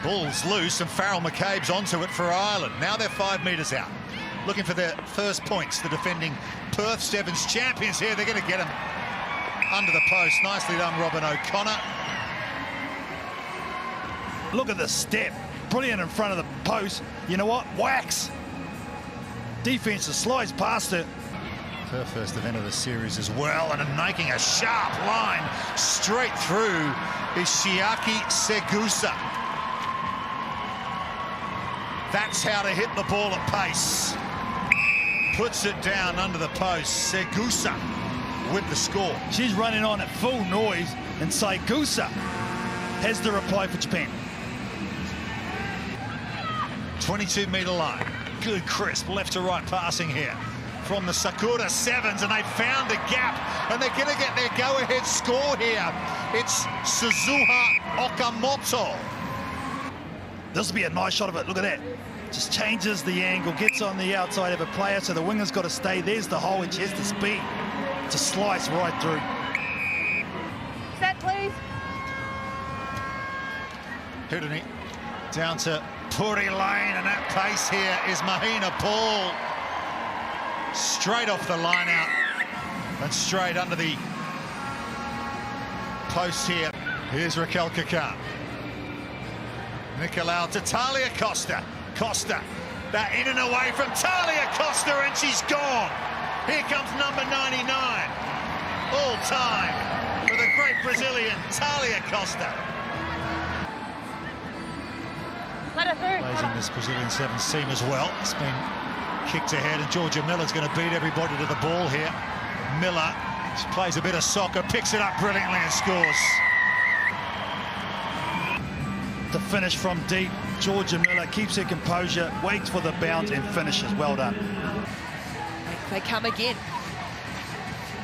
Ball's loose and Farrell McCabe's onto it for Ireland. Now they're 5 metres out. Looking for their first points. The defending Perth Sevens champions here. They're going to get them under the post. Nicely done, Robin O'Connor. Look at the step. Brilliant in front of the post. You know what? Wax. Defense slides past it. Her first event of the series as well, and making a sharp line straight through is Shiaki Segusa. That's how to hit the ball at pace. Puts it down under the post. Segusa with the score. She's running on at full noise, and Segusa has the reply for Japan. 22-metre line. Good crisp left to right passing here from the Sakura Sevens, and they found a gap, and they're going to get their go-ahead score here. It's Suzuha Okamoto. This will be a nice shot of it. Look at that. Just changes the angle, gets on the outside of a player, so the winger's got to stay. There's the hole, and she has the speed to slice right through. Set, please. Hudini down to Puri Lane, and that pace here is Mahina Paul. Straight off the line out and straight under the post here. Here's Raquel Kakan. Nicolau to Thalia Costa. Costa, that in and away from Thalia Costa, and she's gone. Here comes number 99. All time for the great Brazilian, Thalia Costa. Let her through. Plays in this Brazilian Sevens team as well. It's been kicked ahead, and Georgia Miller's going to beat everybody to the ball here. Miller, she plays a bit of soccer, picks it up brilliantly and scores. The finish from deep. Georgia Miller keeps her composure, waits for the bounce and finishes. Well done. They come again.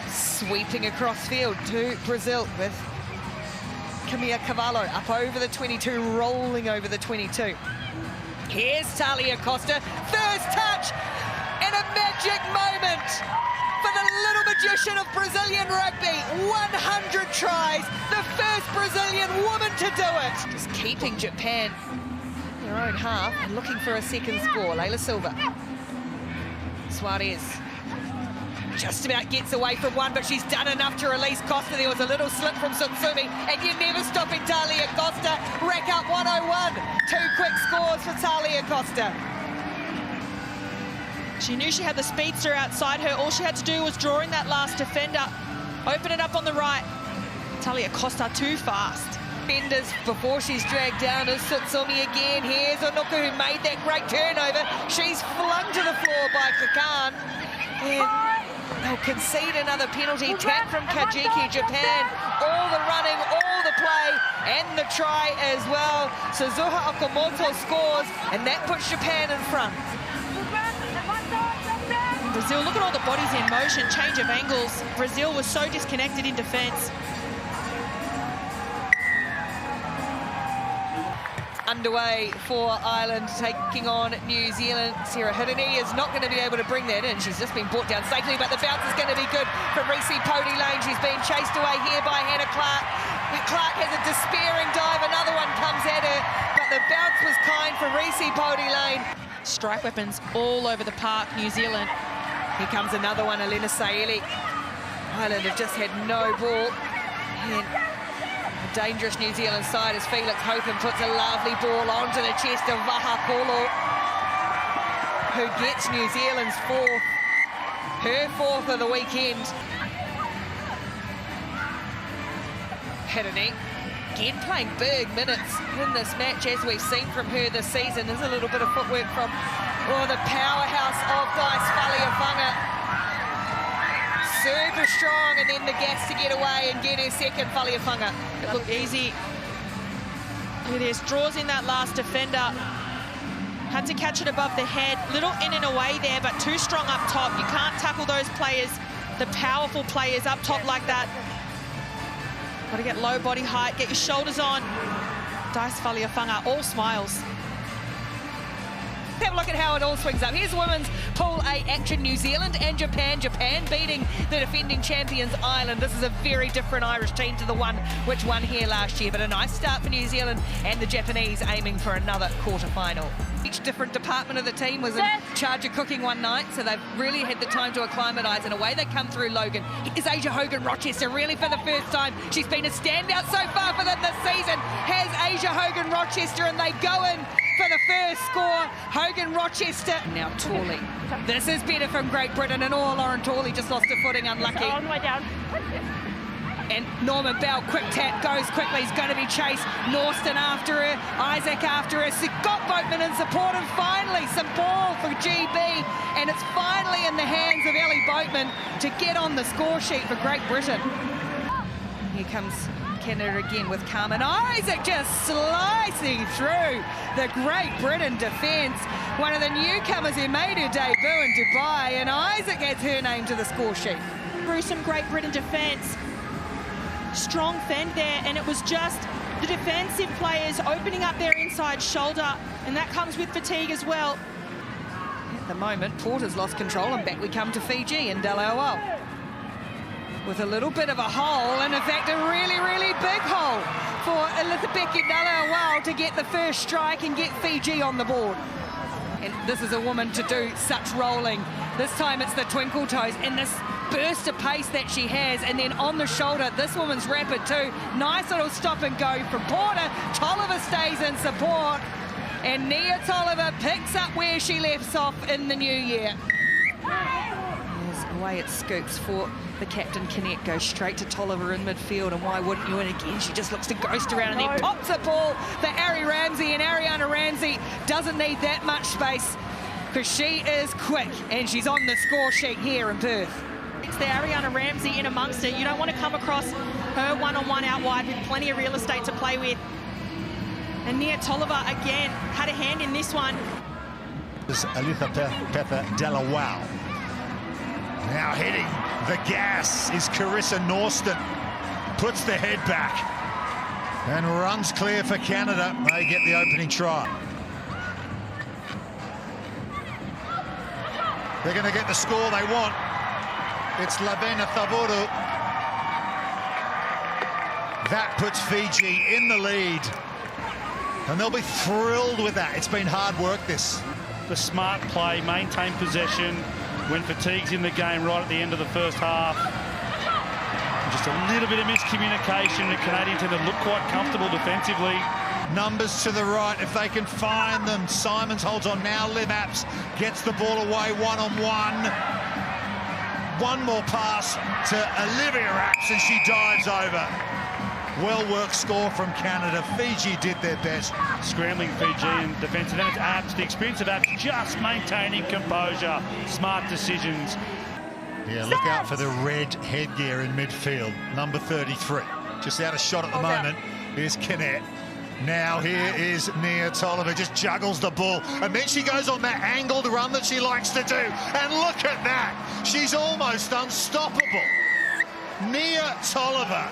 Sweeping across field to Brazil with Camilla Cavallo up over the 22, rolling over the 22. Here's Thalia Costa, first touch, and a magic moment for the little magician of Brazilian rugby. 100 tries, the first Brazilian woman to do it. Just keeping Japan in their own half and looking for a second score. Leila Silva. Suarez just about gets away from one, but she's done enough to release Costa. There was a little slip from Sutsumi, and you're never stopping Thalia Costa. Rack up 101. 2 quick scores for Thalia Costa. She knew she had the speedster outside her. All she had to do was draw in that last defender, open it up on the right. Thalia Costa too fast. Benders before she's dragged down is Sutsumi again. Here's Onuka, who made that great turnover. She's flung to the floor by Kakan. And they'll concede another penalty. Tap from Kajiki, Japan. All the running, all the play, and the try as well. Suzuha Okamoto scores, and that puts Japan in front. Brazil, look at all the bodies in motion, change of angles. Brazil was so disconnected in defence. Underway for Ireland, taking on New Zealand. Sarah Hidini is not going to be able to bring that in. She's just been brought down safely, but the bounce is going to be good from Reese Pody Lane. She's been chased away here by Hannah Clark. Clark has a despairing dive, another one comes at her, but the bounce was kind for Reese Pody Lane. Strike weapons all over the park, New Zealand. Here comes another one, Elena Saeli. Ireland have just had no ball. And a dangerous New Zealand side as Felix Hopen puts a lovely ball onto the chest of Vaha Kolo, who gets New Zealand's fourth, her fourth of the weekend. Hidini again playing big minutes in this match, as we've seen from her this season. There's a little bit of footwork from the powerhouse of Dice Faleafunga. Super strong, and then the gas to get away and get her second. Faleafunga. It looked easy. Look at this, draws in that last defender. Had to catch it above the head. Little in and away there, but too strong up top. You can't tackle those players, the powerful players up top like that. Got to get low body height, get your shoulders on. Dice Faleafunga, all smiles. have a look at how it all swings up. Here's women's Pool A action. New Zealand and Japan. Japan beating the defending champions Ireland. This is a very different Irish team to the one which won here last year, but a nice start for New Zealand and the Japanese aiming for another quarter-final. Each different department of the team was in charge of cooking one night, so they've really had the time to acclimatise, and away they come through Logan. Here's Asia Hogan-Rochester, really for the first time. She's been a standout so far for them this season. Has Asia Hogan-Rochester, and they go in for the first score. Hogan-Rochester. Now Torley. This is better from Great Britain, and Lauren Torley just lost her footing, unlucky. On the way down. And Norman Bell, quick tap, goes quickly. He's going to be chased. Norston after her, Isaac after her. Scott Boatman in support, and finally some ball for GB. And it's finally in the hands of Ellie Boatman to get on the score sheet for Great Britain. Here comes Canada again with Carmen Isaac just slicing through the Great Britain defence. One of the newcomers who made her debut in Dubai, and Isaac adds her name to the score sheet. Through some Great Britain defence. Strong fend there, and it was just the defensive players opening up their inside shoulder, and that comes with fatigue as well. At the moment, Porter's lost control, and back we come to Fiji and Dallowell with a little bit of a hole, and in fact a really, really big hole for Elizabeth Dallowell to get the first strike and get Fiji on the board. And this is a woman to do such rolling. This time it's the twinkle toes, and this burst of pace that she has, and then on the shoulder, this woman's rapid too. Nice little stop and go from Porter. Tolliver stays in support, and Nia Tolliver picks up where she left off in the new year. There's away it scoops for the captain. Kinnett goes straight to Tolliver in midfield, and why wouldn't you? And again, she just looks to ghost around, and then pops a ball for Ari Ramsey, and Ariana Ramsey doesn't need that much space because she is quick, and she's on the score sheet here in Perth. It's the Ariana Ramsey in amongst it. You don't want to come across her one-on-one out wide with plenty of real estate to play with. And Nia Tolliver, again, had a hand in this one. This is Elizabeth Dallowell. Now hitting the gas is Carissa Norston. Puts the head back and runs clear for Canada. They get the opening try. They're going to get the score they want. It's Lavena Thavoru. That puts Fiji in the lead, and they'll be thrilled with that. It's been hard work, this. The smart play, maintain possession when fatigue's in the game right at the end of the first half. Just a little bit of miscommunication. The Canadian team that look quite comfortable defensively. Numbers to the right if they can find them. Simons holds on now. Liv Apps gets the ball away one-on-one. One more pass to Olivia Apps, and she dives over. Well-worked score from Canada. Fiji did their best. Scrambling Fijian defence, and then it's Apps. The experience of Apps just maintaining composure. Smart decisions. Yeah, look out for the red headgear in midfield. Number 33. Just out of shot at the moment. Here's Kinnett. Now here is Nia Tolliver, just juggles the ball, and then she goes on that angled run that she likes to do, and look at that, she's almost unstoppable. Nia Tolliver.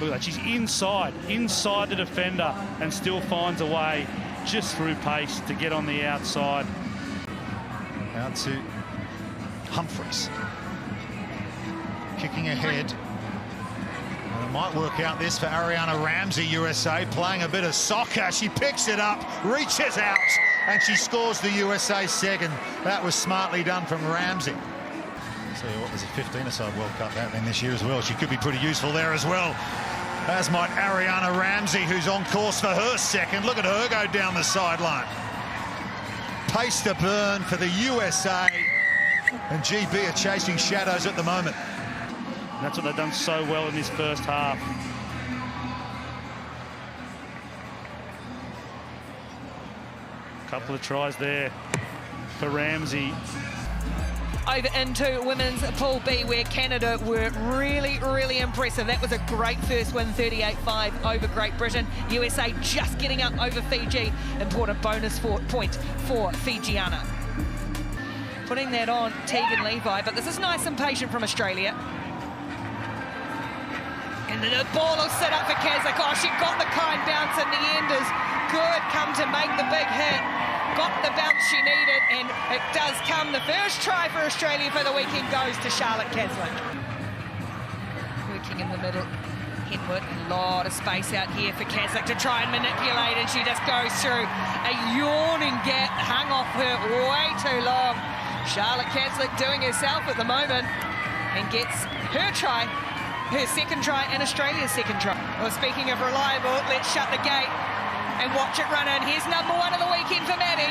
Look at that, she's inside the defender, and still finds a way just through pace to get on the outside. Out to Humphreys, kicking ahead. And it might work out this for Ariana Ramsey, USA, playing a bit of soccer. She picks it up, reaches out, and she scores the USA second. That was smartly done from Ramsey. So what, there's a 15-a-side World Cup happening this year as well. She could be pretty useful there as well, as might Ariana Ramsey, who's on course for her second. Look at her go down the sideline. Pace to burn for the USA, and GB are chasing shadows at the moment. And that's what they've done so well in this first half. Couple of tries there for Ramsey. Over into women's Pool B, where Canada were really, really impressive. That was a great first win, 38-5 over Great Britain. USA just getting up over Fiji. Important bonus point for Fijiana. Putting that on Tegan Levi, but this is nice and patient from Australia. And the ball will sit up for Keswick. Oh, she got the kind bounce in the end is good. Come to make the big hit. Got the bounce she needed, and it does come. The first try for Australia for the weekend goes to Charlotte Keswick. Working in the middle. Henwood, a lot of space out here for Keswick to try and manipulate, and she just goes through a yawning gap, hung off her way too long. Charlotte Keswick doing herself at the moment and gets her try, her second try, and Australia's second try. Well, speaking of reliable, let's shut the gate and watch it run in. Here's number one of the weekend for Maddie.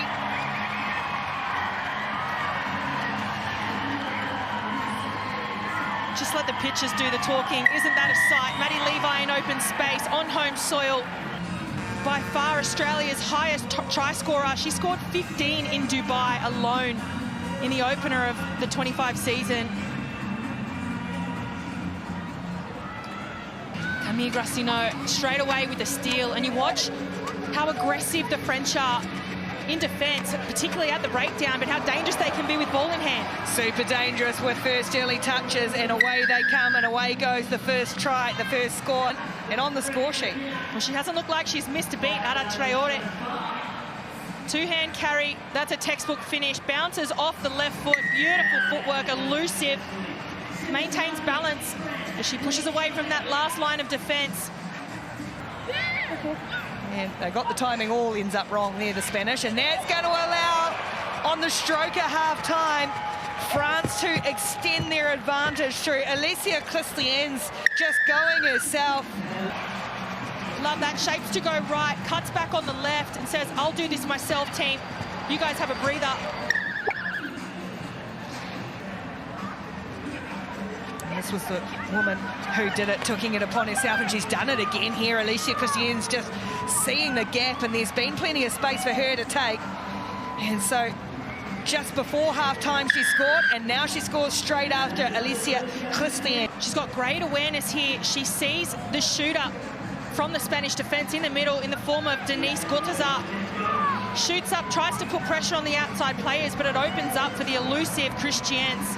Just let the pitchers do the talking. Isn't that a sight? Maddie Levi in open space on home soil. By far Australia's highest try scorer. She scored 15 in Dubai alone in the opener of the 25 season. Camille Grassino straight away with the steal, and you watch how aggressive the French are in defence, particularly at the breakdown, but how dangerous they can be with ball in hand. Super dangerous with first early touches, and away they come, and away goes the first try, the first score, and on the score sheet. Well, she hasn't looked like she's missed a beat. Ara Traore. Two-hand carry, that's a textbook finish. Bounces off the left foot, beautiful footwork, elusive. Maintains balance as she pushes away from that last line of defence. And they got the timing, all ends up wrong there, the Spanish, and that's going to allow, on the stroke at half-time, France to extend their advantage through Alicia Christians just going herself. Love that, shapes to go right, cuts back on the left and says, I'll do this myself, team. You guys have a breather. This was the woman who did it, taking it upon herself, and she's done it again here. Alicia Christian's just seeing the gap, and there's been plenty of space for her to take. And so just before half-time she scored, and now she scores straight after Alicia Christian. She's got great awareness here. She sees the shooter from the Spanish defence in the middle in the form of Denise Gotazar. Shoots up, tries to put pressure on the outside players, but it opens up for the elusive Christians.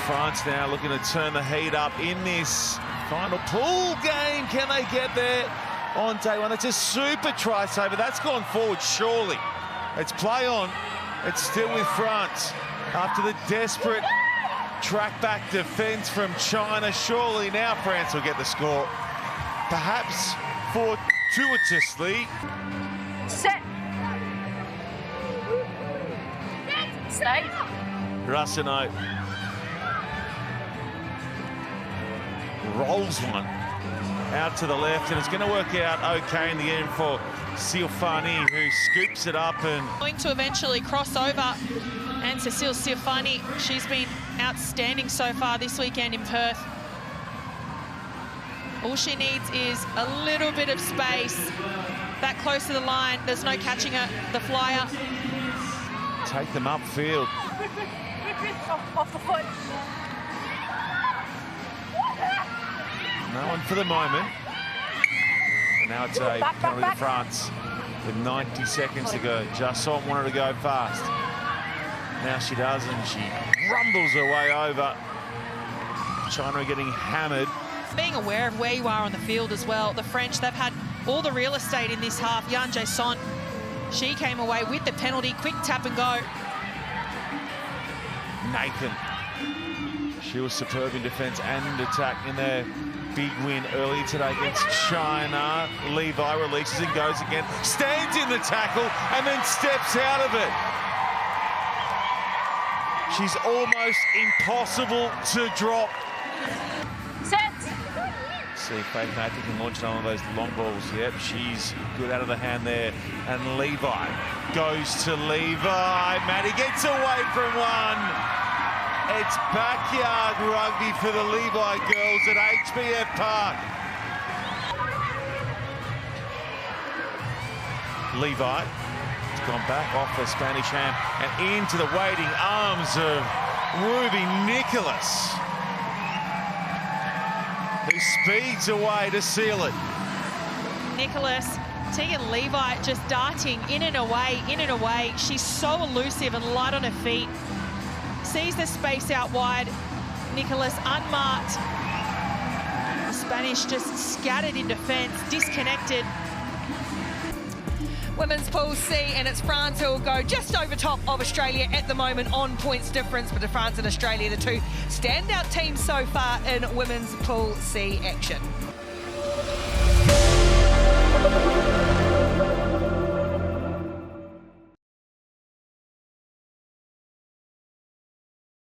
France now looking to turn the heat up in this final pool game. Can they get there on day one? It's a super try saver. That's gone forward, surely. It's play on. It's still with France. After the desperate track-back defence from China, surely now France will get the score. Perhaps fortuitously. Set. Stay. Grassino rolls one out to the left, and it's going to work out okay in the end for Silfani, who scoops it up and Going to eventually cross over, and Cecile Silfani, she's been outstanding so far this weekend in Perth. All she needs is a little bit of space. That close to the line, there's no catching her, the flyer. take them upfield. Off the foot. No one for the moment. And now it's a penalty to France with 90 seconds to go. Jasson wanted to go fast. Now she does, and she rumbles her way over. China are getting hammered. Being aware of where you are on the field as well. The French, they've had all the real estate in this half. Jan Jasson, she came away with the penalty. Quick tap and go. Nathan. She was superb in defence and attack in their big win earlier today against China. Levi releases and goes again. Stands in the tackle and then steps out of it. She's almost impossible to drop. Set. See if Faith Nathan can launch one of those long balls. Yep, she's good out of the hand there. And Levi goes to Levi. Maddie gets away from one. It's backyard rugby for the Levi girls at HBF Park. Levi has gone back off the Spanish hand and into the waiting arms of Ruby Nicholas, who speeds away to seal it. Nicholas, Tegan Levi just darting in and away, in and away. She's so elusive and light on her feet. Sees the space out wide. Nicholas unmarked. Spanish just scattered in defence, disconnected. Women's Pool C, and it's France who will go just over top of Australia at the moment on points difference. But France and Australia, the two standout teams so far in Women's Pool C action.